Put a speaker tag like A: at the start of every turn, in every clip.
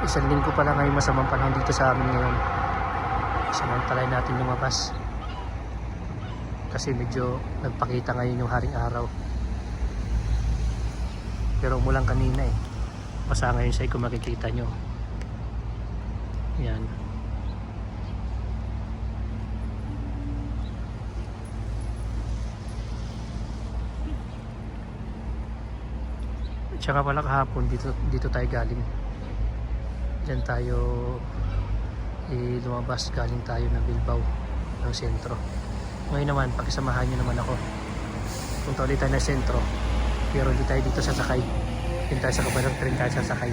A: Isang linggo pa lang ngayon masamang panahon dito sa amin ngayon. Samantalahin natin lumabas. Kasi medyo nagpakita ngayon yung haring araw. Pero umulan kanina eh. Basa ngayon siya kung makikita nyo. Yan. Tsaka pala kahapon dito tayo galing. Diyan tayo lumabas, galing tayo ng Bilbao ng sentro. Ngayon naman pakisamahan nyo naman ako. Punta ulit tayo ng sentro, pero hindi tayo dito sasakay. Hindi tayo sa kabilang train tayo sasakay.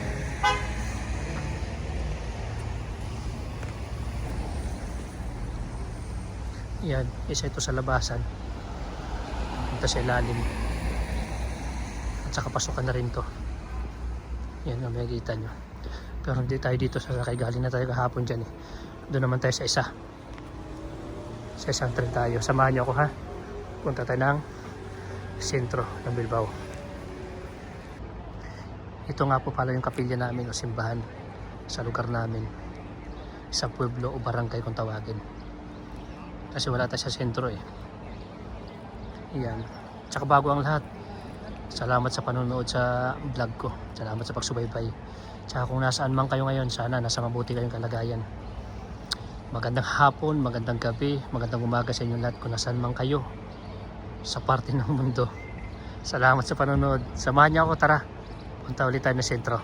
A: Yan, isa ito sa labasan. Punta sa ilalim. At saka pasukan na rin to. Yan ang makikita nyo. Pero hindi tayo dito sasakay, galing na tayo kahapon dyan eh. Doon naman tayo sa isa. Sa isang train tayo. Samahan nyo ako ha. Punta tayo ng sentro ng Bilbao. Ito nga po pala yung kapilya namin o simbahan sa lugar namin. Isang pueblo o barangay kung tawagin. Kasi wala tayo sa sentro eh. Yan. Tsaka bago ang lahat, salamat sa panonood sa vlog ko. Salamat sa pagsubaybay. Tsaka kung nasaan man kayo ngayon, sana nasa mabuti kayong kalagayan. Magandang hapon, magandang gabi, magandang umaga sa inyo lahat kung nasaan man kayo sa parte ng mundo. Salamat sa panonood. Samahan niyo ako, tara. Punta ulit tayo ng sentro.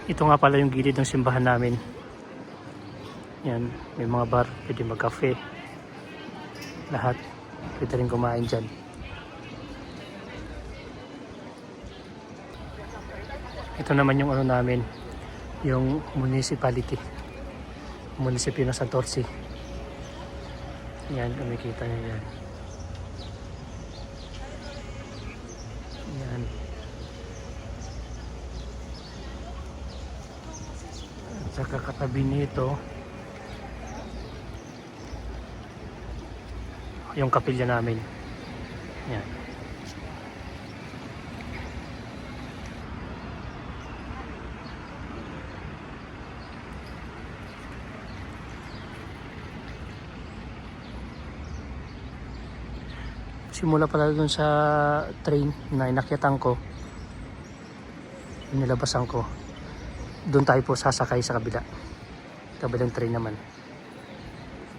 A: Ito nga pala yung gilid ng simbahan namin. Yan, may mga bar, pwede mag-cafe. Lahat, pwede rin kumain dyan. Ito naman yung ano namin, yung municipality. Munisipyo ng Santurce. Yan, kumikita nyo yan. Yan. Sa kakatabi nito yung kapilya namin. Yan. Simula pala dun sa train na inakyatan ko, nilabasan ko, doon tayo po sasakay sa kabilang train naman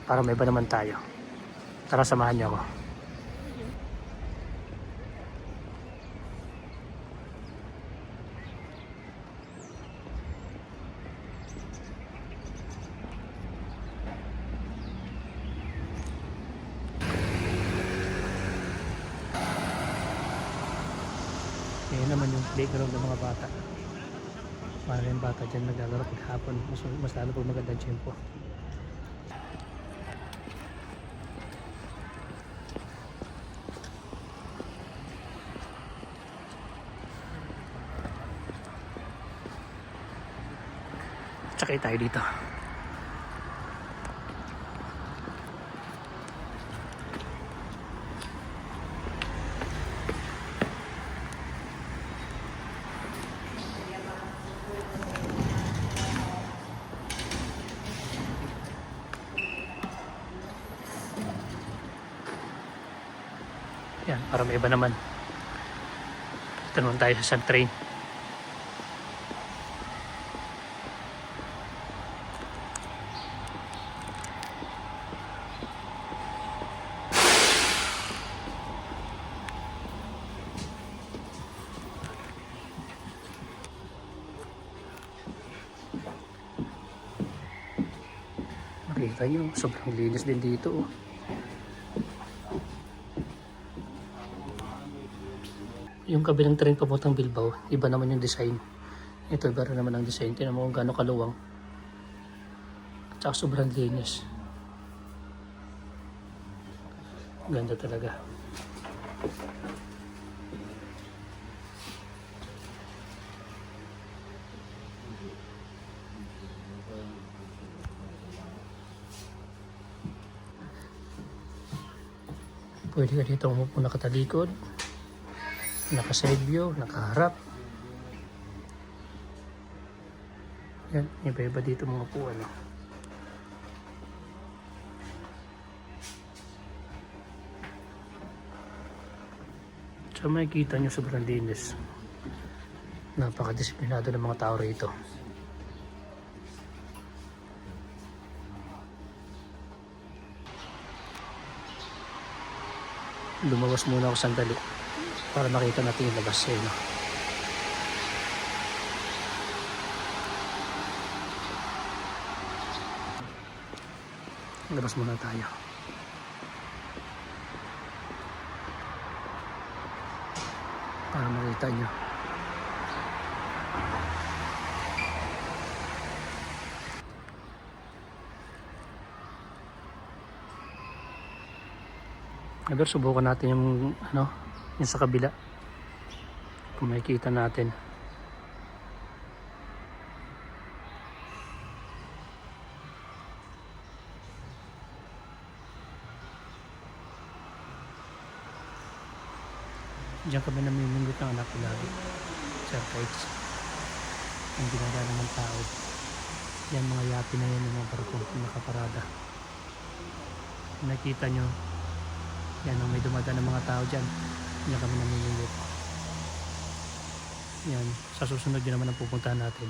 A: para may iba naman tayo. Tara, samahan niyo ako. Ngayon naman yung playground ng mga bata. Para yung bata dyan naglalaro pag hapon, mas lalo pag magandang tiyempo. Tsakay tayo dito. Yan, para may iba naman. Ito naman tayo sa train. Makita nyo, sobrang linis din dito. Oh. Yung kabilang train papuntang Bilbao, iba naman yung design. Ito iba rin naman ang design. Tingnan mo kung gaano kaluwang. At saka sobrang linis. Ganda talaga. Pwede ka dito umupo nakatalikod, naka-side view, nakaharap. Yan, iba-iba dito mga upuan. So makikita nyo sobrang linis. Napakadisiplinado ng mga tao rito. Lumawas muna ako sandali para makita natin yung labas eh, no? Labas muna tayo. Para makita nyo. Aber, subukan natin yung yung sa kabila. Kung makikita natin. Diyan kami namimingwit ng anak ko lagi. Circuits. Ang dinadala ng tao. Yan mga yapi na yan, yung mga barko nakaparada. Nakita nyo. Yan ang may dumadaan ng mga tao dyan. Diyan kami namimingwit. Yan. Sa susunod yun naman ang pupuntahan natin.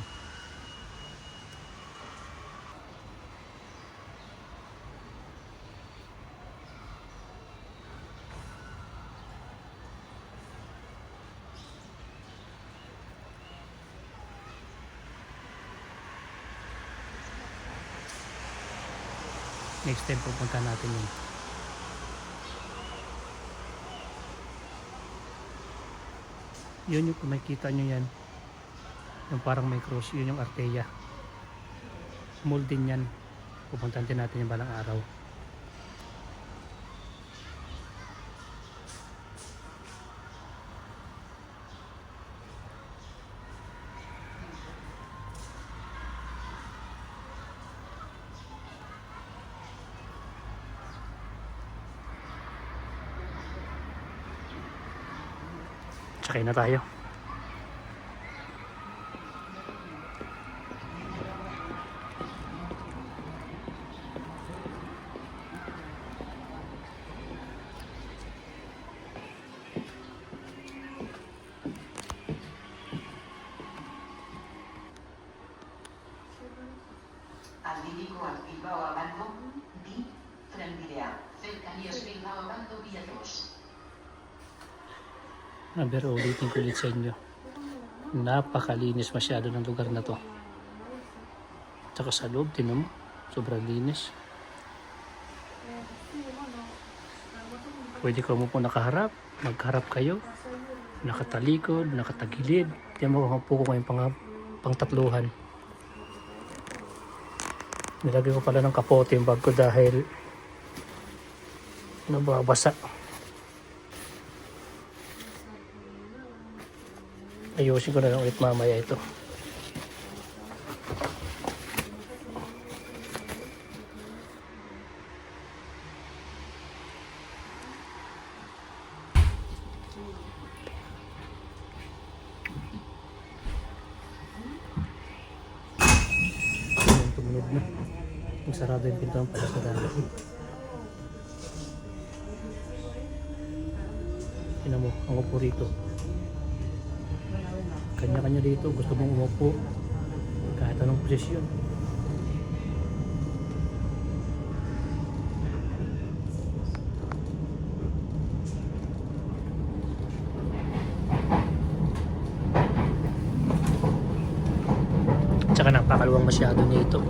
A: Next time pupunta natin yun. Yun yung kung makikita nyo yan. Yung parang may cross. Yun yung Arteia. Mall din yan. Pupuntahan din natin yung balang araw. Sakay na tayo.
B: Al Bilbao Abando, di Tranvidea, cercanías Bilbao Abando vía 2.
A: Pero ulitin ko ulit sa inyo. Napakalinis masyado ng lugar na to. Tsaka sa loob, tinan mo. Sobrang linis. Pwede ka mo po nakaharap. Magharap kayo. Nakatalikod, nakatagilid. Tiyan mo po ko kayong pangtatluhan. Nilagay ko pala ng kapote yung bag ko dahil nababasa. Ayusin ko na lang ulit mamaya ito. Ayan, tumunog na. Magsarado yung pintuan pala sa dagat. Tingnan mo, ang upo rito. Kanya-kanya dito, gusto mong umupo kahit anong posisyon. Tsaka napakaluwang masyado nito.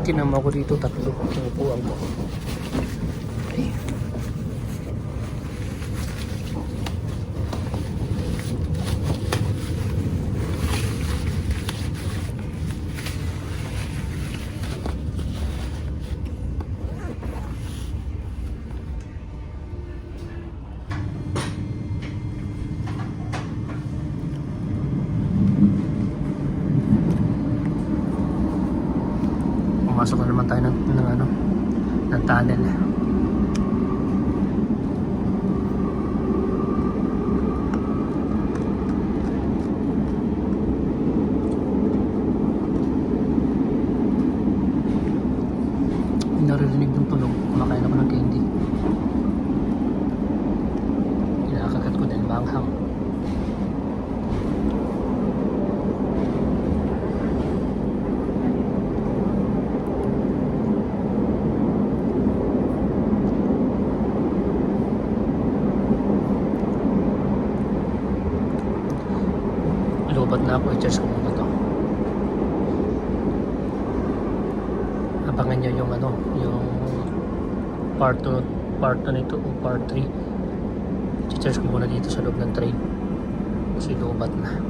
A: Tinama ko dito 3 yung upuan ko. Okay. Pumasok na naman tayo ng tunnel. Naririnig ng tunog, kumakain ako ng candy. Kinakagat ko din, manghang. Lubat na ako, i-charge ko muna to. Abangan nyo yung yung part 2 nito o part 3. I-charge ko muna dito sa loob ng train kasi lubat na.